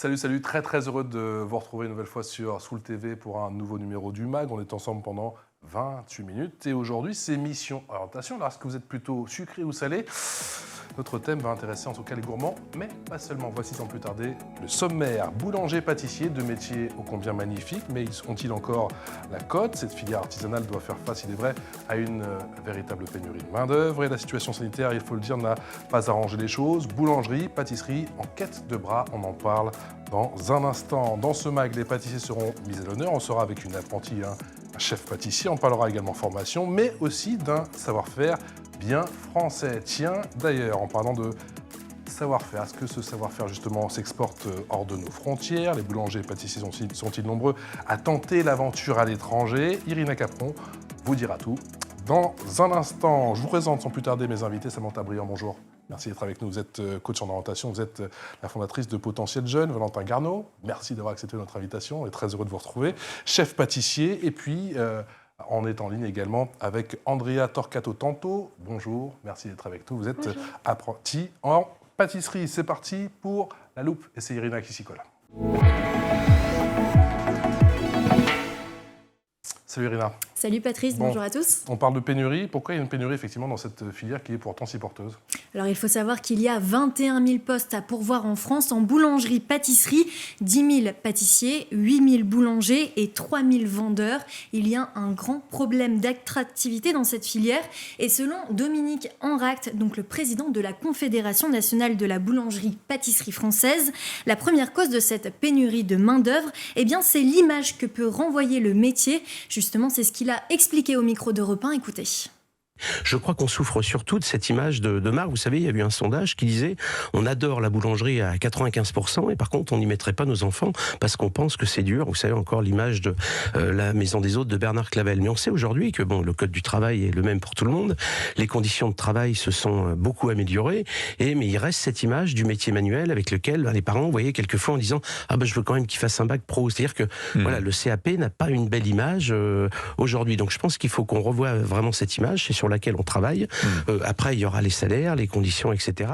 Salut, très heureux de vous retrouver une nouvelle fois sur Soul TV pour un nouveau numéro du MAG. On est ensemble pendant 28 minutes et aujourd'hui c'est mission orientation. Alors est-ce que vous êtes plutôt sucré ou salé? Notre thème va intéresser en tout cas les gourmands, mais pas seulement. Voici sans plus tarder le sommaire. Boulanger-pâtissier, deux métiers ô combien magnifiques, mais ont-ils encore la cote? Cette filière artisanale doit faire face, il est vrai, à une véritable pénurie de main-d'œuvre et la situation sanitaire, il faut le dire, n'a pas arrangé les choses. Boulangerie, pâtisserie, en quête de bras, on en parle dans un instant. Dans ce MAG, les pâtissiers seront mis à l'honneur. On sera avec une apprentie, un chef pâtissier. On parlera également formation, mais aussi d'un savoir-faire bien français. Tiens, d'ailleurs, en parlant de savoir-faire, est-ce que ce savoir-faire justement s'exporte hors de nos frontières? Les boulangers et pâtissiers sont-ils nombreux à tenter l'aventure à l'étranger? Irina Capron vous dira tout dans un instant. Je vous présente sans plus tarder mes invités. Samantha Briand, bonjour. Merci d'être avec nous. Vous êtes coach en orientation, vous êtes la fondatrice de Potentiel Jeune. Valentin Garnaud, merci d'avoir accepté notre invitation. On est très heureux de vous retrouver. Chef pâtissier, et puis on est en ligne également avec Andrea Torquato-Tanto. Bonjour, merci d'être avec nous. Vous êtes apprentie en pâtisserie. C'est parti pour la loupe. Et c'est Irina qui s'y colle. Salut Irina. Salut Patrice, bonjour à tous. On parle de pénurie. Pourquoi il y a une pénurie effectivement dans cette filière qui est pourtant si porteuse? Alors il faut savoir qu'il y a 21 000 postes à pourvoir en France en boulangerie-pâtisserie, 10 000 pâtissiers, 8 000 boulangers et 3 000 vendeurs. Il y a un grand problème d'attractivité dans cette filière et selon Dominique Enract, donc le président de la Confédération nationale de la boulangerie-pâtisserie française, la première cause de cette pénurie de main-d'œuvre, eh bien c'est l'image que peut renvoyer le métier. Justement, c'est ce qu'il a expliqué au micro d'Europe 1. Écoutez. Je crois qu'on souffre surtout de cette image de marque. Vous savez, il y a eu un sondage qui disait on adore la boulangerie à 95% et par contre on n'y mettrait pas nos enfants parce qu'on pense que c'est dur. Vous savez encore l'image de la maison des hôtes de Bernard Clavel. Mais on sait aujourd'hui que bon, le code du travail est le même pour tout le monde. Les conditions de travail se sont beaucoup améliorées mais il reste cette image du métier manuel avec lequel les parents voyaient quelquefois en disant je veux quand même qu'il fasse un bac pro. C'est-à-dire que voilà, le CAP n'a pas une belle image aujourd'hui. Donc je pense qu'il faut qu'on revoie vraiment cette image. C'est sur laquelle on travaille. Après, il y aura les salaires, les conditions, etc.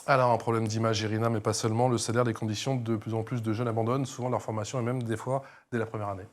Alors, un problème d'image, Irina, mais pas seulement. Le salaire, les conditions, de plus en plus de jeunes abandonnent souvent leur formation et même des fois dès la première année.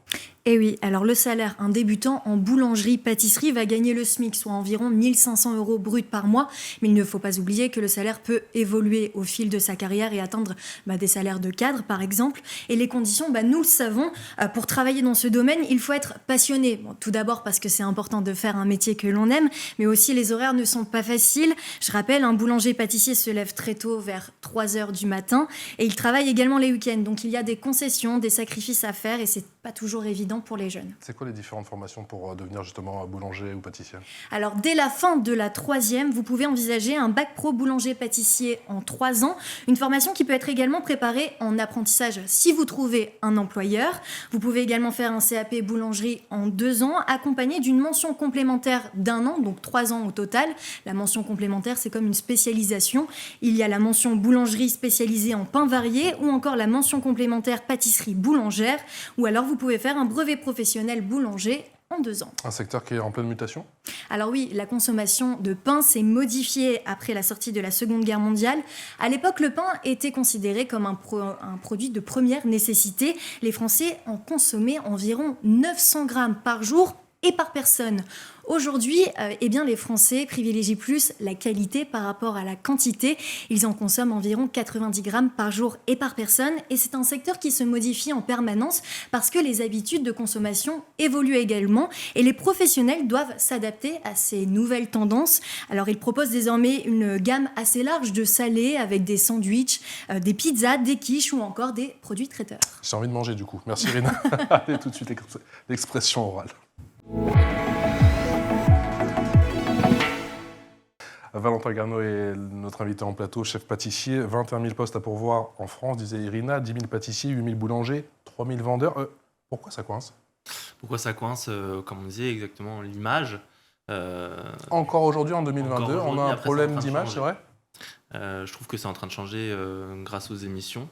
Et oui, alors le salaire, un débutant en boulangerie-pâtisserie va gagner le SMIC, soit environ 1 500 € bruts par mois. Mais il ne faut pas oublier que le salaire peut évoluer au fil de sa carrière et atteindre des salaires de cadre, par exemple. Et les conditions, nous le savons, pour travailler dans ce domaine, il faut être passionné. Bon, tout d'abord parce que c'est important de faire un métier que l'on aime, mais aussi les horaires ne sont pas faciles. Je rappelle, un boulanger-pâtissier se lève très tôt, vers 3 heures du matin, et il travaille également les week-ends. Donc il y a des concessions, des sacrifices à faire, et c'est pas toujours évident pour les jeunes. C'est quoi les différentes formations pour devenir justement boulanger ou pâtissier? Alors dès la fin de la 3e, vous pouvez envisager un bac pro boulanger-pâtissier en 3 ans, une formation qui peut être également préparée en apprentissage si vous trouvez un employeur. Vous pouvez également faire un CAP boulangerie en 2 ans, accompagné d'une mention complémentaire d'1 an, donc 3 ans au total. La mention complémentaire, c'est comme une spécialisation. Il y a la mention boulangerie spécialisée en pains variés ou encore la mention complémentaire pâtisserie boulangère, ou alors vous pouvez faire un brevet professionnel boulanger en 2 ans. Un secteur qui est en pleine mutation? Alors oui, la consommation de pain s'est modifiée après la sortie de la Seconde Guerre mondiale. À l'époque, le pain était considéré comme un produit de première nécessité. Les Français en consommaient environ 900 grammes par jour et par personne. Aujourd'hui, les Français privilégient plus la qualité par rapport à la quantité. Ils en consomment environ 90 grammes par jour et par personne. Et c'est un secteur qui se modifie en permanence parce que les habitudes de consommation évoluent également. Et les professionnels doivent s'adapter à ces nouvelles tendances. Alors, ils proposent désormais une gamme assez large de salés avec des sandwichs, des pizzas, des quiches ou encore des produits traiteurs. J'ai envie de manger du coup. Merci Irina. Allez, tout de suite, l'expression orale. Valentin Garnaud est notre invité en plateau, chef pâtissier. 21 000 postes à pourvoir en France, disait Irina. 10 000 pâtissiers, 8 000 boulangers, 3 000 vendeurs. Pourquoi ça coince? Pourquoi ça coince? Comme on disait, exactement l'image. Encore aujourd'hui, en 2022, on a un problème d'image, c'est vrai? Je trouve que c'est en train de changer grâce aux émissions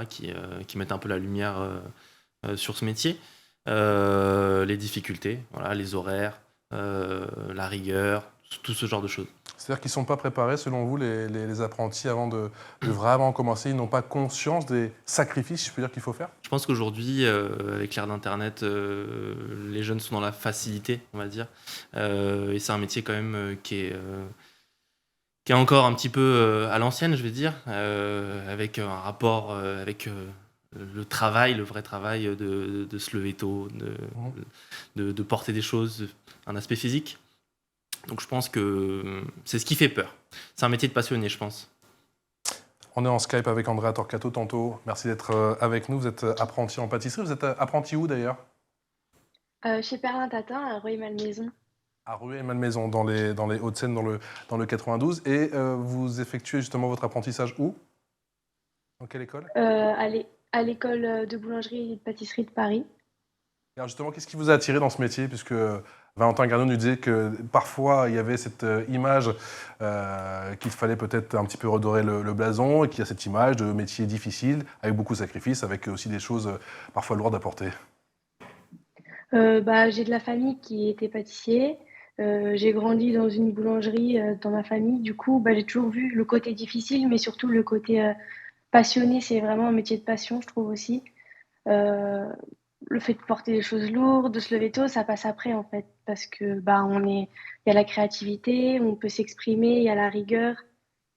qui mettent un peu la lumière sur ce métier. Les difficultés, les horaires, la rigueur, tout ce genre de choses. C'est-à-dire qu'ils ne sont pas préparés, selon vous, les apprentis, avant de vraiment commencer, ils n'ont pas conscience des sacrifices, si je peux dire, qu'il faut faire? Je pense qu'aujourd'hui, avec l'ère d'Internet, les jeunes sont dans la facilité, on va dire. Et c'est un métier quand même qui est encore un petit peu à l'ancienne, je vais dire, avec un rapport avec le travail, le vrai travail de se lever tôt, de porter des choses, un aspect physique. Donc je pense que c'est ce qui fait peur. C'est un métier de passionné, je pense. On est en Skype avec Andrea Torquato tantôt. Merci d'être avec nous. Vous êtes apprenti en pâtisserie. Vous êtes apprenti où d'ailleurs? Chez Perlin Tatin, à Rueil-Malmaison. À Rueil-Malmaison, dans les Hauts-de-Seine, dans le 92. Et vous effectuez justement votre apprentissage où? Dans quelle école? À l'école de boulangerie et de pâtisserie de Paris. Alors justement, qu'est-ce qui vous a attiré dans ce métier? Puisque Valentin Garnier nous disait que parfois il y avait cette image qu'il fallait peut-être un petit peu redorer le blason, et qu'il y a cette image de métier difficile, avec beaucoup de sacrifices, avec aussi des choses parfois lourdes à porter. J'ai de la famille qui était pâtissier. J'ai grandi dans une boulangerie dans ma famille. Du coup, j'ai toujours vu le côté difficile, mais surtout le côté passionné. C'est vraiment un métier de passion, je trouve aussi. Euh, le fait de porter des choses lourdes, de se lever tôt, ça passe après en fait, parce que il y a la créativité, on peut s'exprimer, il y a la rigueur,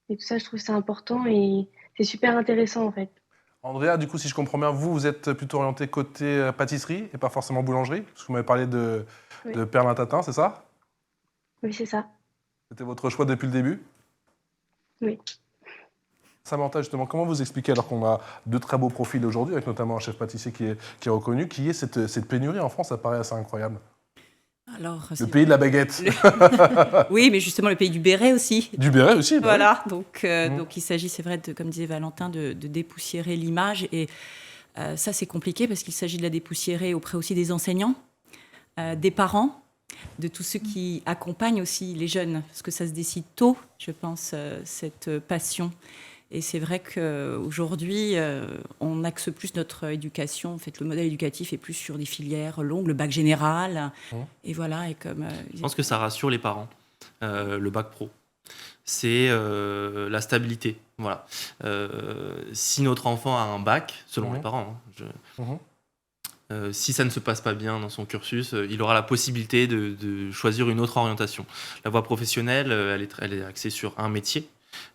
et tout ça, je trouve que c'est important et c'est super intéressant en fait. Andrea, du coup, si je comprends bien, vous êtes plutôt orienté côté pâtisserie et pas forcément boulangerie, parce que vous m'avez parlé de Oui, Perlin Tatin, c'est ça? oui, c'est ça. C'était votre choix depuis le début? Oui. Samantha, justement, comment vous expliquez, alors qu'on a deux très beaux profils aujourd'hui, avec notamment un chef pâtissier qui est reconnu, qui est cette pénurie en France? Ça paraît assez incroyable. Alors, Le pays de la baguette. oui, mais justement le pays du béret aussi. Du béret aussi. Bah Voilà, donc il s'agit, c'est vrai, comme disait Valentin, de dépoussiérer l'image. Et ça, c'est compliqué parce qu'il s'agit de la dépoussiérer auprès aussi des enseignants, des parents, de tous ceux qui accompagnent aussi les jeunes. Parce que ça se décide tôt, je pense, cette passion. Et c'est vrai qu'aujourd'hui, on axe plus notre éducation. En fait, le modèle éducatif est plus sur des filières longues, le bac général. Et voilà, et comme... Je pense que ça rassure les parents, le bac pro. C'est la stabilité. Voilà. Si notre enfant a un bac, selon les parents, si ça ne se passe pas bien dans son cursus, il aura la possibilité de choisir une autre orientation. La voie professionnelle, elle est axée sur un métier.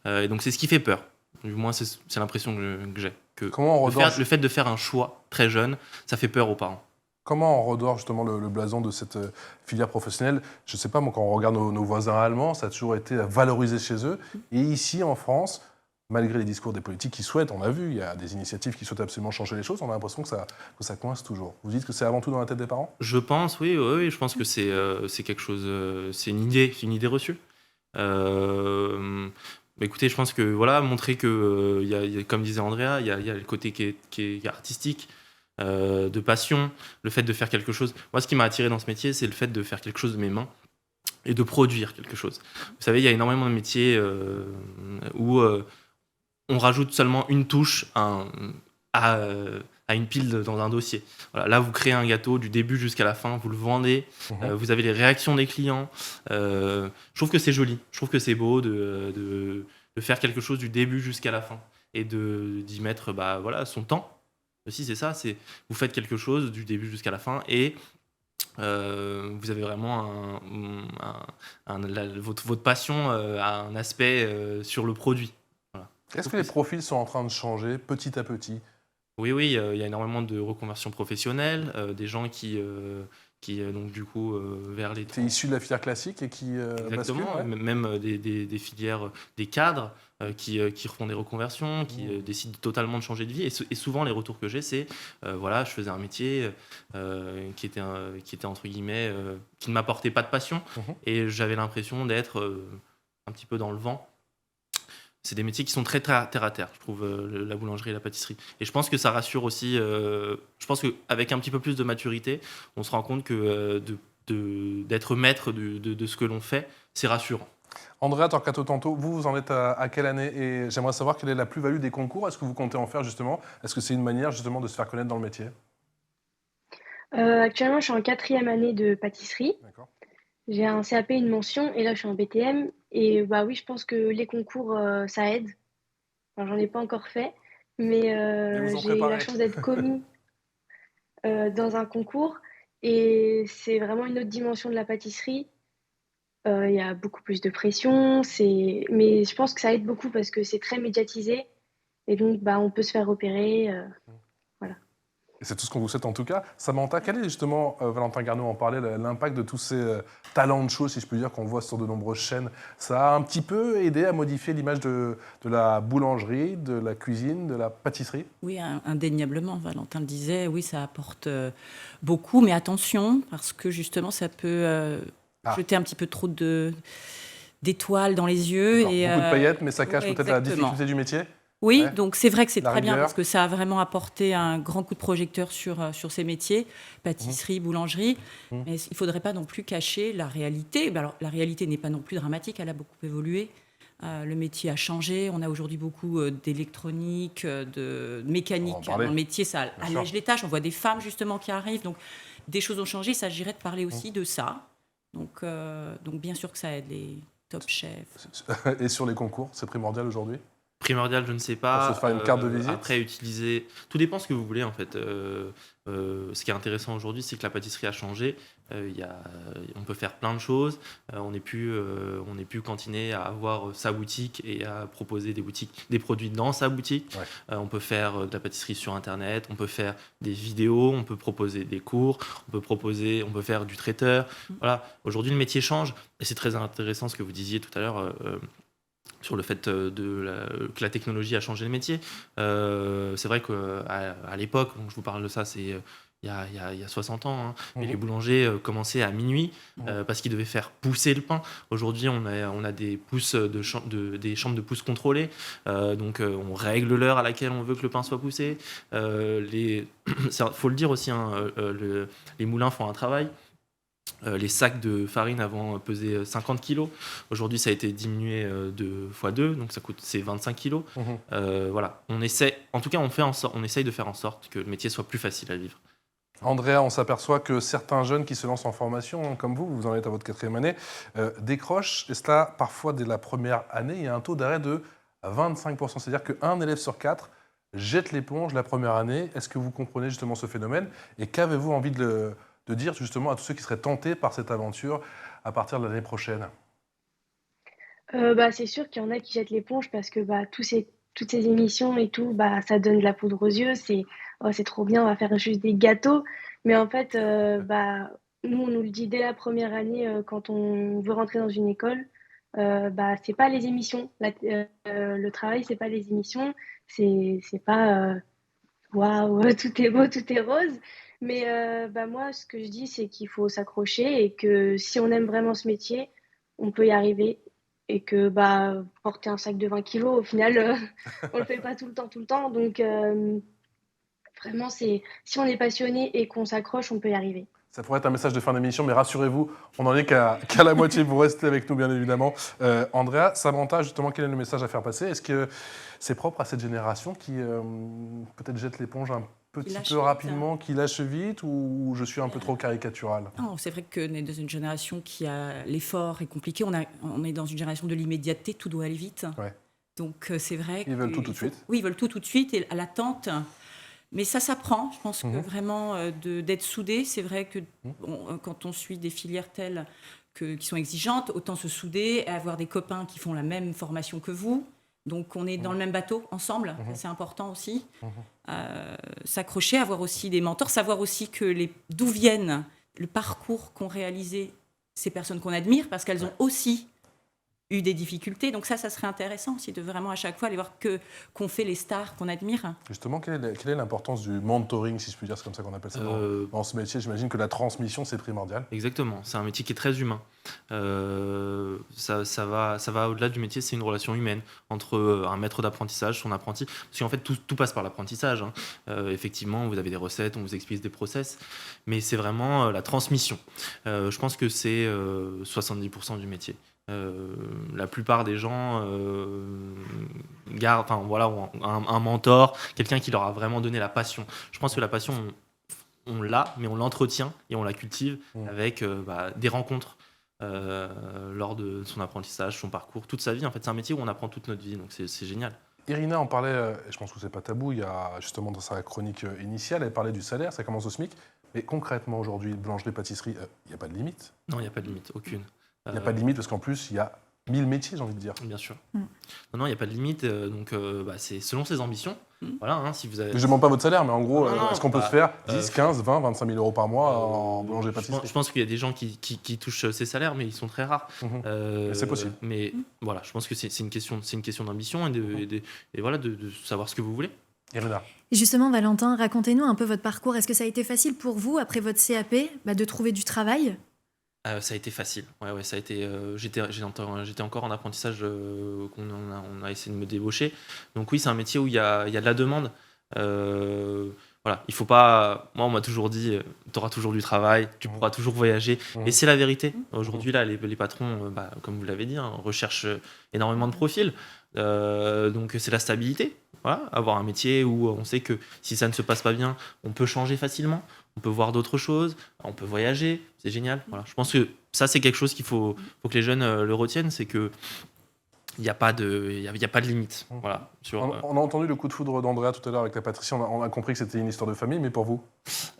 Et donc c'est ce qui fait peur. Du moins, c'est l'impression que j'ai. Comment on redore Le fait de faire un choix très jeune, ça fait peur aux parents. Comment on redore justement le blason de cette filière professionnelle? Je ne sais pas, moi, quand on regarde nos voisins allemands, ça a toujours été valorisé chez eux. Et ici, en France, malgré les discours des politiques qui souhaitent, on a vu, il y a des initiatives qui souhaitent absolument changer les choses, on a l'impression que ça coince toujours. Vous dites que c'est avant tout dans la tête des parents? Je pense, oui, je pense que c'est quelque chose, c'est une idée reçue. Écoutez, je pense que voilà, montrer que, y a, comme disait Andrea, il y a le côté qui est artistique, de passion, le fait de faire quelque chose. Moi, ce qui m'a attiré dans ce métier, c'est le fait de faire quelque chose de mes mains et de produire quelque chose. Vous savez, il y a énormément de métiers où on rajoute seulement une touche à une pile dans un dossier. Voilà, là, vous créez un gâteau du début jusqu'à la fin, vous le vendez, vous avez les réactions des clients. Je trouve que c'est joli, je trouve que c'est beau de faire quelque chose du début jusqu'à la fin et d'y mettre son temps. Aussi, c'est ça, vous faites quelque chose du début jusqu'à la fin et vous avez vraiment votre passion a un aspect sur le produit. Voilà. Est-ce que les profils sont en train de changer petit à petit? Oui, il y a énormément de reconversions professionnelles, des gens qui donc du coup vers les... Tu es issu de la filière classique et qui Exactement, bascule, ouais. même des filières, des cadres qui refont des reconversions, qui décident totalement de changer de vie. Et souvent, les retours que j'ai, c'est je faisais un métier qui était entre guillemets, qui ne m'apportait pas de passion, et j'avais l'impression d'être un petit peu dans le vent. C'est des métiers qui sont très terre à terre, je trouve, la boulangerie et la pâtisserie. Et je pense que ça rassure aussi. Je pense qu'avec un petit peu plus de maturité, on se rend compte que d'être maître de ce que l'on fait, c'est rassurant. Andrea Torquato Tanto, vous en êtes à quelle année? Et j'aimerais savoir quelle est la plus-value des concours. Est-ce que vous comptez en faire justement? Est-ce que c'est une manière justement de se faire connaître dans le métier? Actuellement, je suis en 4e année de pâtisserie. D'accord. J'ai un CAP, une mention, et là je suis en BTM. Et bah oui, je pense que les concours, ça aide. Enfin, j'en ai pas encore fait, mais Et vous en j'ai eu la préparez. chance d'être commis dans un concours. Et c'est vraiment une autre dimension de la pâtisserie. Il y a beaucoup plus de pression, mais je pense que ça aide beaucoup parce que c'est très médiatisé. Et donc, bah, on peut se faire repérer. Voilà. Et c'est tout ce qu'on vous souhaite en tout cas. Samantha, quel est justement, Valentin Garneau en parlait, l'impact de tous ces talents de show, si je puis dire, qu'on voit sur de nombreuses chaînes? Ça a un petit peu aidé à modifier l'image de la boulangerie, de la cuisine, de la pâtisserie? Oui, indéniablement, Valentin le disait, oui, ça apporte beaucoup, mais attention, parce que justement, ça peut jeter un petit peu trop d'étoiles dans les yeux. D'accord, beaucoup de paillettes, mais ça cache Ouais, peut-être la exactement. difficulté du métier? Oui, Ouais. donc c'est vrai que c'est La très bien rigueur. parce que ça a vraiment apporté un grand coup de projecteur sur ces métiers, pâtisserie, boulangerie. Mais il ne faudrait pas non plus cacher la réalité. Ben alors, la réalité n'est pas non plus dramatique, elle a beaucoup évolué. Le métier a changé. On a aujourd'hui beaucoup d'électronique, de mécanique On va en parler. dans le métier. Ça Bien allège sûr. les tâches. On voit des femmes justement qui arrivent. Donc des choses ont changé. Il s'agirait de parler aussi de ça. Donc bien sûr que ça aide les top chefs. Et sur les concours, c'est primordial aujourd'hui? Primordial, je ne sais pas. Pour se faire une carte de visite? Après, utiliser. Tout dépend ce que vous voulez, en fait. Ce qui est intéressant aujourd'hui, c'est que la pâtisserie a changé. On peut faire plein de choses. On n'est plus cantiné à avoir sa boutique et à proposer des produits dans sa boutique. Ouais. On peut faire de la pâtisserie sur Internet. On peut faire des vidéos. On peut proposer des cours. On peut faire du traiteur. Voilà. Aujourd'hui, le métier change. Et c'est très intéressant ce que vous disiez tout à l'heure. Sur le fait que la technologie a changé le métier. C'est vrai qu'à l'époque, donc je vous parle de ça, c'est il y a 60 ans, hein, mais les boulangers commençaient à minuit parce qu'ils devaient faire pousser le pain. Aujourd'hui, on a des pousses des chambres de pousse contrôlées, donc on règle l'heure à laquelle on veut que le pain soit poussé. Faut le dire aussi, hein, les moulins font un travail. Les sacs de farine avant pesaient 50 kg. Aujourd'hui, ça a été diminué de x2, donc c'est 25 kg. Voilà. On essaye de faire en sorte que le métier soit plus facile à vivre. Andrea, on s'aperçoit que certains jeunes qui se lancent en formation, hein, comme vous en êtes à votre 4e année, décrochent, et cela parfois dès la première année, il y a un taux d'arrêt de 25%. C'est-à-dire qu'un élève sur 4 jette l'éponge la première année. Est-ce que vous comprenez justement ce phénomène? Et qu'avez-vous envie de dire justement à tous ceux qui seraient tentés par cette aventure à partir de l'année prochaine? Bah, c'est sûr qu'il y en a qui jettent l'éponge parce que bah, toutes ces émissions et tout, bah, ça donne de la poudre aux yeux. Oh, c'est trop bien, on va faire juste des gâteaux. Mais en fait, bah, nous, on nous le dit dès la première année quand on veut rentrer dans une école. Bah, c'est pas les émissions. Le travail, c'est pas les émissions. C'est pas waouh, tout est beau, tout est rose. Mais bah, moi, ce que je dis, c'est qu'il faut s'accrocher et que si on aime vraiment ce métier, on peut y arriver. Et que bah, porter un sac de 20 kilos, au final, on le fait pas tout le temps. Donc, vraiment, si on est passionné et qu'on s'accroche, on peut y arriver. Ça pourrait être un message de fin d'émission, mais rassurez-vous, on n'en est qu'à la moitié. Vous restez avec nous, bien évidemment. Andrea, Samantha, justement, quel est le message à faire passer? Est-ce que c'est propre à cette génération qui peut-être jette l'éponge un petit peu rapidement, qui lâche vite, ou je suis un peu trop caricatural? Non, c'est vrai qu'on est dans une génération qui a l'effort est compliqué. On est dans une génération de l'immédiateté, tout doit aller vite. Ouais. Donc c'est vrai Ils veulent tout de suite. Oui, ils veulent tout de suite et à l'attente. Mais ça s'apprend. Je pense que vraiment d'être soudé, c'est vrai que quand on suit des filières telles qui sont exigeantes, autant se souder et avoir des copains qui font la même formation que vous. Donc on est dans le même bateau ensemble, c'est important aussi. S'accrocher, avoir aussi des mentors, savoir aussi d'où viennent le parcours qu'ont réalisé ces personnes qu'on admire, parce qu'elles ont aussi eu des difficultés. Donc ça serait intéressant aussi de vraiment à chaque fois aller voir qu'ont fait les stars qu'on admire. Justement, quelle est l'importance du mentoring, si je puis dire, c'est comme ça qu'on appelle ça dans ce métier? J'imagine que la transmission, c'est primordial. Exactement, c'est un métier qui est très humain. Ça va au-delà du métier, c'est une relation humaine entre un maître d'apprentissage, son apprenti, parce qu'en fait tout passe par l'apprentissage, hein. Effectivement, vous avez des recettes, on vous explique des process, mais c'est vraiment la transmission. Je pense que c'est 70% du métier. La plupart des gens ont un mentor, quelqu'un qui leur a vraiment donné la passion. Je pense que la passion, on l'a, mais on l'entretient et on la cultive avec des rencontres. lors de son apprentissage, son parcours, toute sa vie. En fait, c'est un métier où on apprend toute notre vie, donc c'est génial. Irina en parlait, et je pense que c'est pas tabou, il y a justement dans sa chronique initiale, elle parlait du salaire, ça commence au SMIC. Mais concrètement aujourd'hui, boulangerie-pâtisserie, il n'y a pas de limite. Non, il n'y a pas de limite, aucune. Il n'y a pas de limite parce qu'en plus, il y a 1000 métiers, j'ai envie de dire. Bien sûr. Non, il n'y a pas de limite, donc c'est selon ses ambitions. Voilà, hein, si vous avez... Je ne demande pas votre salaire, mais en gros, Non, est-ce qu'on peut se faire 10, 15, 20, 25 000 euros par mois en boulangerie-pâtisserie? Je pense qu'il y a des gens qui touchent ces salaires, mais ils sont très rares. Mais c'est possible. Mais voilà, je pense que c'est une question d'ambition et voilà, de savoir ce que vous voulez. Irina. Justement, Valentin, racontez-nous un peu votre parcours. Est-ce que ça a été facile pour vous, après votre CAP, de trouver du travail ? Ça a été facile. Ouais, ça a été. J'étais encore en apprentissage. On a essayé de me débaucher. Donc oui, c'est un métier où il y a de la demande. Voilà, il faut pas. Moi, on m'a toujours dit, tu auras toujours du travail, tu pourras toujours voyager. Et c'est la vérité. Aujourd'hui, là, les patrons, comme vous l'avez dit, recherchent énormément de profils. Donc c'est la stabilité. Voilà, avoir un métier où on sait que si ça ne se passe pas bien, on peut changer facilement, on peut voir d'autres choses, on peut voyager, c'est génial. Voilà. Je pense que ça, c'est quelque chose qu'il faut que les jeunes le retiennent, c'est que il n'y a pas de limite. Voilà, on a entendu le coup de foudre d'Andrea tout à l'heure avec la Patricie, on a compris que c'était une histoire de famille, mais pour vous?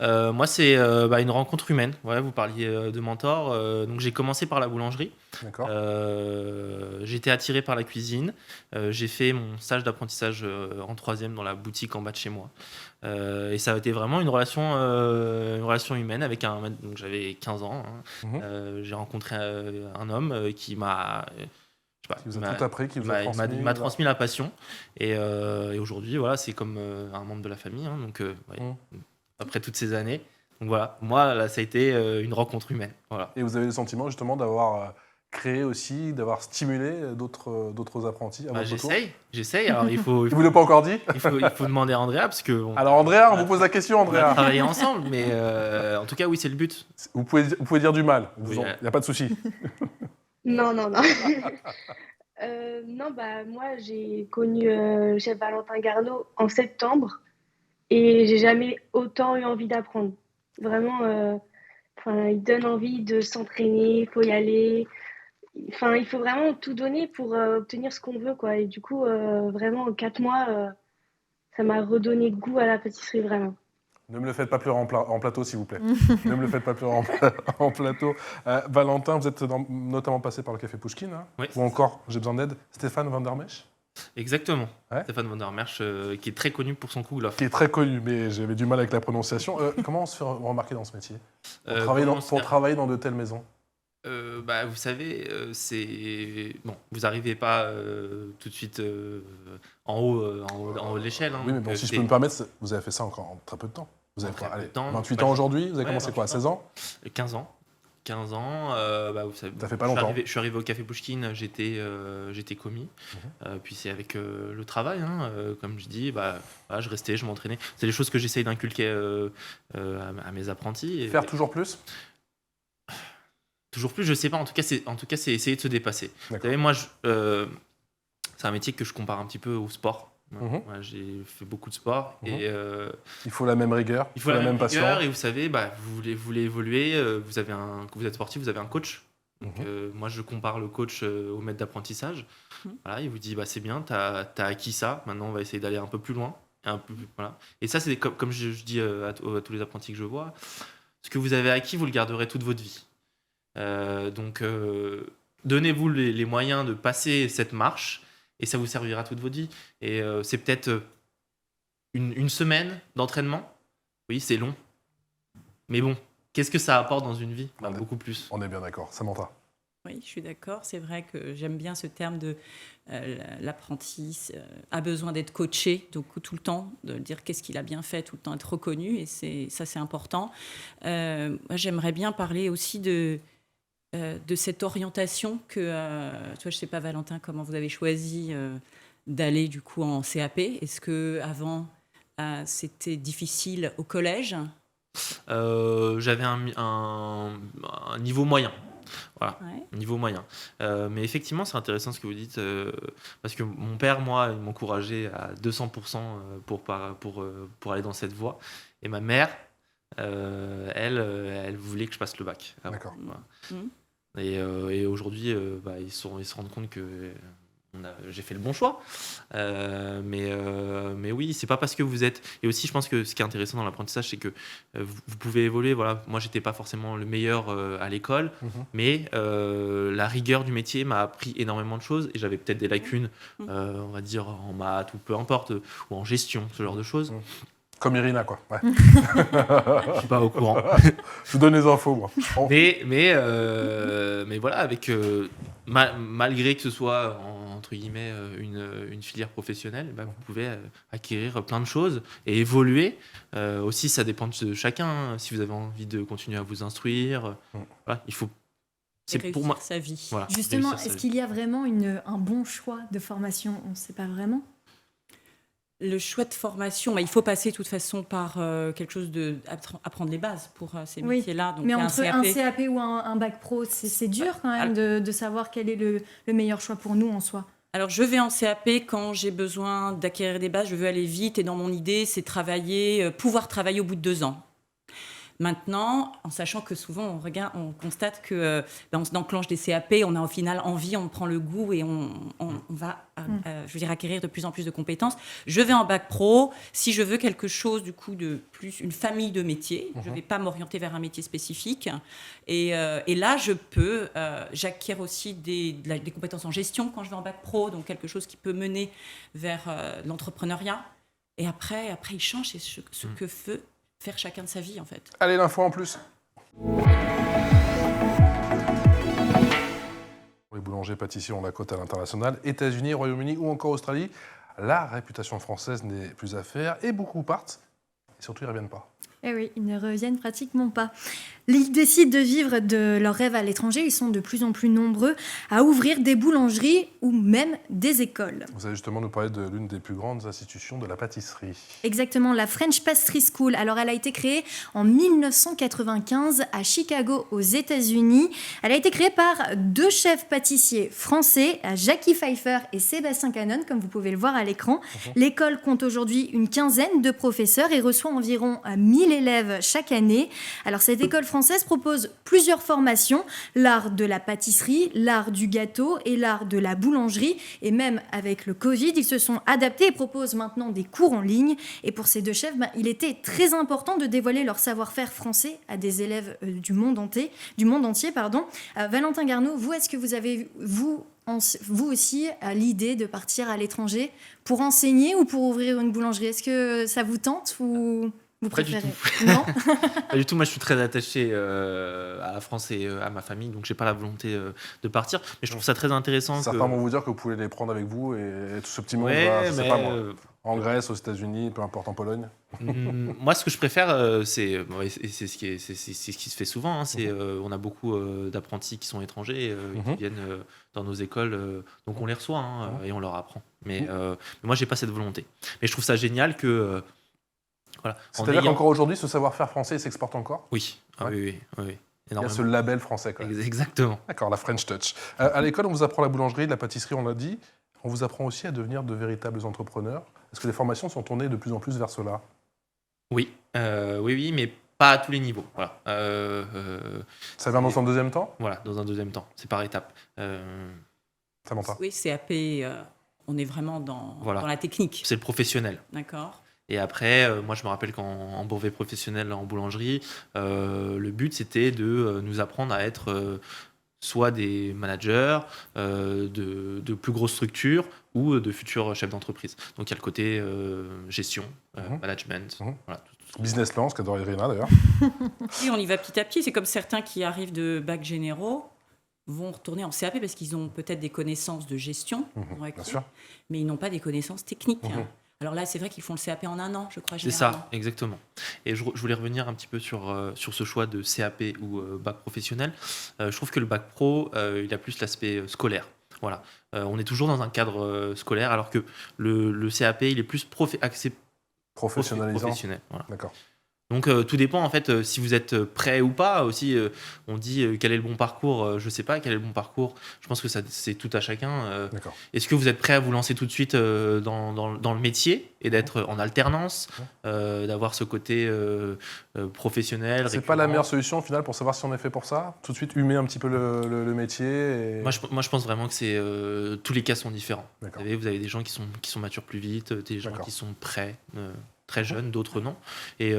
Moi, c'est une rencontre humaine. Ouais, vous parliez de mentor. Donc, j'ai commencé par la boulangerie. D'accord. J'ai été attiré par la cuisine. J'ai fait mon stage d'apprentissage en 3e dans la boutique en bas de chez moi. Et ça a été vraiment une relation humaine avec donc j'avais 15 ans. J'ai rencontré un homme qui m'a... Qui vous a tout appris, qui vous a transmis. Il m'a transmis la passion. Et aujourd'hui, voilà, c'est comme un membre de la famille. Hein, donc, après toutes ces années. Donc voilà, moi, là, ça a été une rencontre humaine. Voilà. Et vous avez le sentiment justement d'avoir créé aussi, d'avoir stimulé d'autres apprentis à votre tour? J'essaye. Alors, il faut. Vous ne l'avez pas encore dit? Il faut demander à Andrea, parce que. Alors, Andrea, on vous pose la question, Andrea. On va travailler ensemble, mais en tout cas, oui, c'est le but. Vous pouvez dire du mal. Il n'y a pas de souci. Non. Non, moi, j'ai connu le chef Valentin Garneau en septembre et j'ai jamais autant eu envie d'apprendre. Vraiment, il donne envie de s'entraîner, il faut y aller. Enfin, il faut vraiment tout donner pour obtenir ce qu'on veut, quoi. Et du coup, vraiment, en 4 mois, ça m'a redonné goût à la pâtisserie, vraiment. Ne me le faites pas pleurer en plateau, s'il vous plaît. Ne me le faites pas pleurer en plateau. Valentin, vous êtes notamment passé par le Café Pouchkine, hein, oui. Ou encore, j'ai besoin d'aide, Stéphane Van der Mesch. Exactement. Ouais. Stéphane Van der Mesch, qui est très connu pour son kouglof. Qui est très connu, mais j'avais du mal avec la prononciation. Comment on se fait remarquer dans ce métier pour travailler dans de telles maisons? Vous savez, vous n'arrivez pas tout de suite en haut de l'échelle. Hein, oui, mais bon, si je peux me permettre, vous avez fait ça encore en très peu de temps. Vous avez 28 ans aujourd'hui, vous avez commencé quoi, à 16 ans? 15 ans. 15 ans, vous savez, ça fait pas longtemps. Je suis arrivé au Café Pouchkine, j'étais commis. Puis c'est avec le travail, hein, comme je dis, je restais, je m'entraînais. C'est des choses que j'essaye d'inculquer à mes apprentis. Faire toujours plus? Toujours plus, je sais pas. En tout cas, c'est essayer de se dépasser. Vous savez, moi, c'est un métier que je compare un petit peu au sport. Moi, j'ai fait beaucoup de sport et il faut la même rigueur, il faut la même passion. passion. Et vous savez, vous voulez évoluer, quand vous êtes sportif, vous avez un coach. Donc, moi, je compare le coach au maître d'apprentissage. Voilà, il vous dit, c'est bien, t'as acquis ça. Maintenant, on va essayer d'aller un peu plus loin. Voilà. Et ça, c'est comme je dis à tous les apprentis que je vois. Ce que vous avez acquis, vous le garderez toute votre vie. Donc, donnez-vous les moyens de passer cette marche et ça vous servira toute votre vie. Et c'est peut-être une semaine d'entraînement. Oui, c'est long. Mais bon, qu'est-ce que ça apporte dans une vie? Beaucoup plus. On est bien d'accord. Samantha. Oui, je suis d'accord. C'est vrai que j'aime bien ce terme de l'apprenti a besoin d'être coaché, donc tout le temps, de dire qu'est-ce qu'il a bien fait, tout le temps être reconnu. Et c'est important. Moi, j'aimerais bien parler aussi de cette orientation que, toi, je sais pas, Valentin, comment vous avez choisi d'aller du coup en CAP? Est-ce que avant c'était difficile au collège? J'avais un niveau moyen. Voilà, niveau moyen. Mais effectivement, c'est intéressant ce que vous dites, parce que mon père, moi, il m'encourageait à 200% pour aller dans cette voie. Et ma mère, elle voulait que je passe le bac. D'accord. Voilà. Et aujourd'hui, ils se rendent compte que j'ai fait le bon choix. Mais oui, c'est pas parce que vous êtes... Et aussi, je pense que ce qui est intéressant dans l'apprentissage, c'est que vous pouvez évoluer. Voilà. Moi, j'étais pas forcément le meilleur à l'école, mais la rigueur du métier m'a appris énormément de choses et j'avais peut-être des lacunes, on va dire, en maths ou peu importe, ou en gestion, ce genre de choses. Comme Irina, quoi. Ouais. Je suis pas au courant. Je vous donne les infos, moi. Mais voilà, avec malgré que ce soit entre guillemets une filière professionnelle, vous pouvez acquérir plein de choses et évoluer. Aussi, ça dépend de chacun. Hein. Si vous avez envie de continuer à vous instruire, voilà, il faut. C'est pour moi sa vie. Voilà, Justement, est-ce qu'il y a vraiment un bon choix de formation? On ne sait pas vraiment. Le choix de formation, il faut passer de toute façon par quelque chose apprendre les bases pour ces métiers-là. Donc, mais entre un CAP ou un bac pro, c'est dur quand même de savoir quel est le meilleur choix pour nous en soi. Alors, je vais en CAP quand j'ai besoin d'acquérir des bases, je veux aller vite et dans mon idée, c'est pouvoir travailler au bout de 2 ans. Maintenant, en sachant que souvent on constate que on enclenche des CAP, on a au final envie, on prend le goût et on va acquérir de plus en plus de compétences. Je vais en bac pro si je veux quelque chose du coup de plus, une famille de métiers. Je ne vais pas m'orienter vers un métier spécifique. Et là, j'acquiers aussi des compétences en gestion quand je vais en bac pro, donc quelque chose qui peut mener vers l'entrepreneuriat. Et après il change, c'est ce que veut faire chacun de sa vie, en fait. Allez, l'info en plus. Les boulangers pâtissiers ont la cote à l'international. États-Unis, Royaume-Uni ou encore Australie, la réputation française n'est plus à faire et beaucoup partent. Et surtout, ils ne reviennent pas. Eh oui, ils ne reviennent pratiquement pas. Ils décident de vivre de leur rêve à l'étranger. Ils sont de plus en plus nombreux à ouvrir des boulangeries ou même des écoles. Vous allez justement nous parler de l'une des plus grandes institutions de la pâtisserie. Exactement, la French Pastry School. Alors, elle a été créée en 1995 à Chicago, aux États-Unis. Elle a été créée par 2 chefs pâtissiers français, Jackie Pfeiffer et Sébastien Canon, comme vous pouvez le voir à l'écran. L'école compte aujourd'hui une quinzaine de professeurs et reçoit environ 1000 élèves chaque année. Alors, cette école française propose plusieurs formations, l'art de la pâtisserie, l'art du gâteau et l'art de la boulangerie. Et même avec le Covid, ils se sont adaptés et proposent maintenant des cours en ligne. Et pour ces 2 chefs, il était très important de dévoiler leur savoir-faire français à des élèves du monde entier. Valentin Garnaud, vous, est-ce que vous avez, vous aussi, l'idée de partir à l'étranger pour enseigner ou pour ouvrir une boulangerie? Est-ce que ça vous tente ou... Vous préférez? Pas du tout. Non. Pas du tout. Moi, je suis très attaché à la France et à ma famille, donc j'ai pas la volonté de partir. Mais je trouve ça très intéressant. Certains vont vous dire que vous pouvez les prendre avec vous et tout ce petit monde va, je sais pas moi, en Grèce, aux États-Unis, peu importe, en Pologne. Moi, ce que je préfère, c'est ce qui se fait souvent. Hein, on a beaucoup d'apprentis qui sont étrangers qui viennent dans nos écoles, donc on les reçoit et on leur apprend. Mais moi, j'ai pas cette volonté. Mais je trouve ça génial que voilà. C'est-à-dire qu'encore aujourd'hui, ce savoir-faire français s'exporte encore? Oui. Oui. Il y a ce label français, quand même. Exactement. D'accord, la French Touch. À l'école, on vous apprend la boulangerie, la pâtisserie, on l'a dit. On vous apprend aussi à devenir de véritables entrepreneurs. Est-ce que les formations sont tournées de plus en plus vers cela? Oui, mais pas à tous les niveaux. Voilà. Ça vient dans un deuxième temps? Voilà, dans un deuxième temps. C'est par étapes. Samantha. Oui, CAP, on est vraiment dans la technique. C'est le professionnel. D'accord. Et après, moi, je me rappelle qu'en brevet professionnel en boulangerie, le but, c'était de nous apprendre à être soit des managers de plus grosses structures ou de futurs chefs d'entreprise. Donc, il y a le côté gestion, management. Voilà, tout. Business plan, ce qu'adore Irina, d'ailleurs. Oui, on y va petit à petit. C'est comme certains qui arrivent de bacs généraux vont retourner en CAP parce qu'ils ont peut-être des connaissances de gestion, bien sûr. mais ils n'ont pas des connaissances techniques. Alors là, c'est vrai qu'ils font le CAP en 1 an, je crois. C'est ça, exactement. Et je voulais revenir un petit peu sur ce choix de CAP ou bac professionnel. Je trouve que le bac pro, il a plus l'aspect scolaire. Voilà. On est toujours dans un cadre scolaire, alors que le CAP, il est plus axé professionnalisant. professionnel. Voilà. D'accord. Donc tout dépend en fait si vous êtes prêt ou pas aussi. On dit quel est le bon parcours, je sais pas quel est le bon parcours. Je pense que c'est tout à chacun. D'accord. Est-ce que vous êtes prêt à vous lancer tout de suite dans le métier et d'être en alternance, d'avoir ce côté professionnel. C'est pas la meilleure solution au final pour savoir si on est fait pour ça? Tout de suite humer un petit peu le métier et... Moi, je pense vraiment que c'est tous les cas sont différents. D'accord. Vous avez des gens qui sont matures plus vite, des gens D'accord. qui sont prêts, très jeunes, d'autres non. Et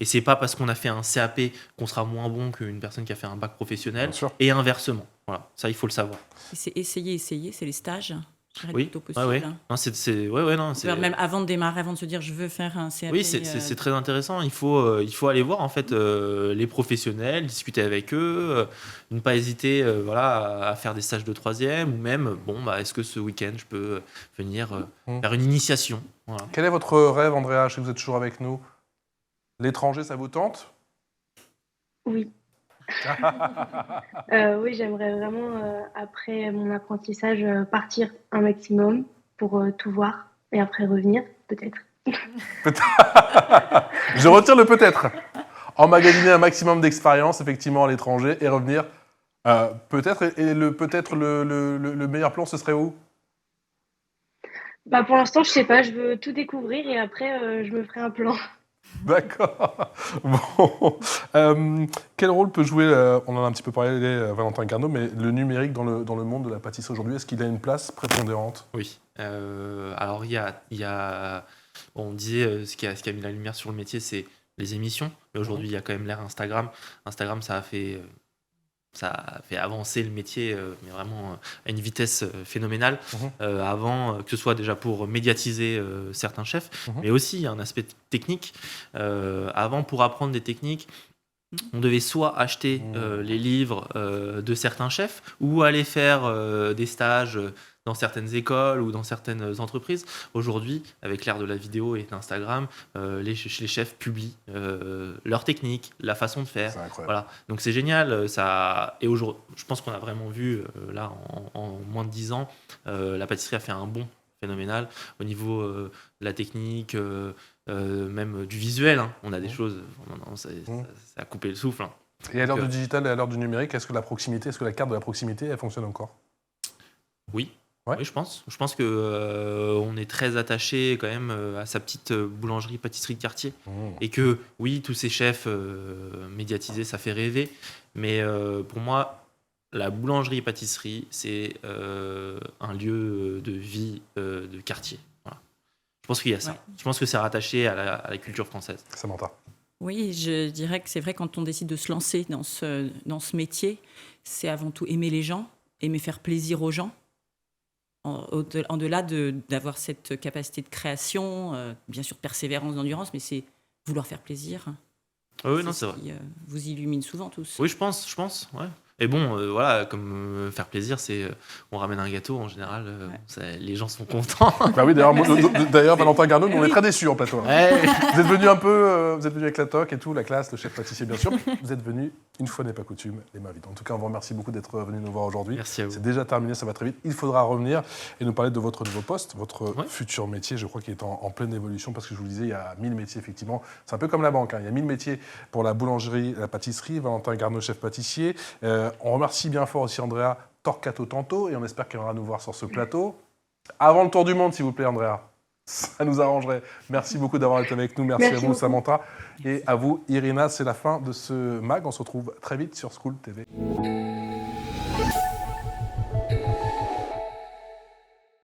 c'est pas parce qu'on a fait un CAP qu'on sera moins bon qu'une personne qui a fait un bac professionnel. Bien sûr. Et inversement. Voilà, ça il faut le savoir. Et c'est essayer, c'est les stages. Je dirais Oui, plutôt possible. ouais. Non, Même avant de démarrer, avant de se dire je veux faire un CAP. Oui, c'est très intéressant. Il faut aller voir en fait les professionnels, discuter avec eux, ne pas hésiter à faire des stages de 3e ou même est-ce que ce week-end je peux venir faire une initiation. Voilà. Quel est votre rêve, Andrea? Je sais que vous êtes toujours avec nous. L'étranger, ça vous tente? Oui. Oui, j'aimerais vraiment, après mon apprentissage, partir un maximum pour tout voir et après revenir, peut-être. Je retire le peut-être. Emmagasiner un maximum d'expérience, effectivement, à l'étranger et revenir. Peut-être, et peut-être le meilleur plan, ce serait où? Pour l'instant, je sais pas, je veux tout découvrir et après, je me ferai un plan. D'accord. Bon. Quel rôle peut jouer, on en a un petit peu parlé, Valentin Garnaud, mais le numérique dans le monde de la pâtisserie aujourd'hui, est-ce qu'il a une place prépondérante? Oui. Alors, il y a on disait ce qui a mis la lumière sur le métier, c'est les émissions. Mais aujourd'hui, il y a quand même l'ère Instagram. Instagram, ça a fait avancer le métier, mais vraiment à une vitesse phénoménale. Avant, que ce soit déjà pour médiatiser certains chefs, mais aussi un aspect technique. Avant, pour apprendre des techniques, on devait soit acheter les livres de certains chefs ou aller faire des stages dans certaines écoles ou dans certaines entreprises. Aujourd'hui, avec l'ère de la vidéo et d'Instagram, les chefs publient leurs techniques, la façon de faire. C'est incroyable. Voilà. Donc c'est génial. Et aujourd'hui, je pense qu'on a vraiment vu, là, en moins de 10 ans, la pâtisserie a fait un bond phénoménal au niveau de la technique, même du visuel. On a des choses, ça a coupé le souffle. Et à l'heure du digital et à l'heure du numérique, est-ce que la carte de la proximité, elle fonctionne encore? Oui. Ouais. Oui, je pense. Je pense que on est très attaché quand même à sa petite boulangerie, pâtisserie de quartier. Et que oui, tous ces chefs médiatisés, ça fait rêver. Mais pour moi, la boulangerie et pâtisserie, c'est un lieu de vie de quartier. Voilà. Je pense qu'il y a ça. Ouais. Je pense que c'est rattaché à la culture française. Samantha. Oui, je dirais que c'est vrai quand on décide de se lancer dans ce métier, c'est avant tout aimer les gens, aimer faire plaisir aux gens. En-delà d'avoir cette capacité de création, bien sûr persévérance, d'endurance, mais c'est vouloir faire plaisir. Oui, non, c'est vrai. Qui vous illumine souvent tous. Oui, je pense, ouais. Et bon, comme faire plaisir, c'est on ramène un gâteau en général, les gens sont contents. Bah oui, d'ailleurs, Valentin Garnaud, nous, on est très déçus en plateau. Ouais. Vous êtes venu vous êtes venu avec la toque et tout, la classe, le chef pâtissier bien sûr. Vous êtes venu, une fois n'est pas coutume, les mains vides. En tout cas, on vous remercie beaucoup d'être venu nous voir aujourd'hui. Merci à vous. C'est déjà terminé, ça va très vite. Il faudra revenir et nous parler de votre nouveau poste, votre futur métier, je crois, qui est en pleine évolution, parce que je vous le disais, il y a 1000 métiers, effectivement. C'est un peu comme la banque, il y a 1000 métiers pour la boulangerie, la pâtisserie. Valentin Garnaud, chef pâtissier. On remercie bien fort aussi Andrea Torquato Tanto, et on espère qu'elle viendra nous voir sur ce plateau. Avant le tour du monde, s'il vous plaît, Andrea. Ça nous arrangerait. Merci beaucoup d'avoir été avec nous. Merci à vous, beaucoup. Samantha. Et à vous, Irina. C'est la fin de ce mag. On se retrouve très vite sur School TV.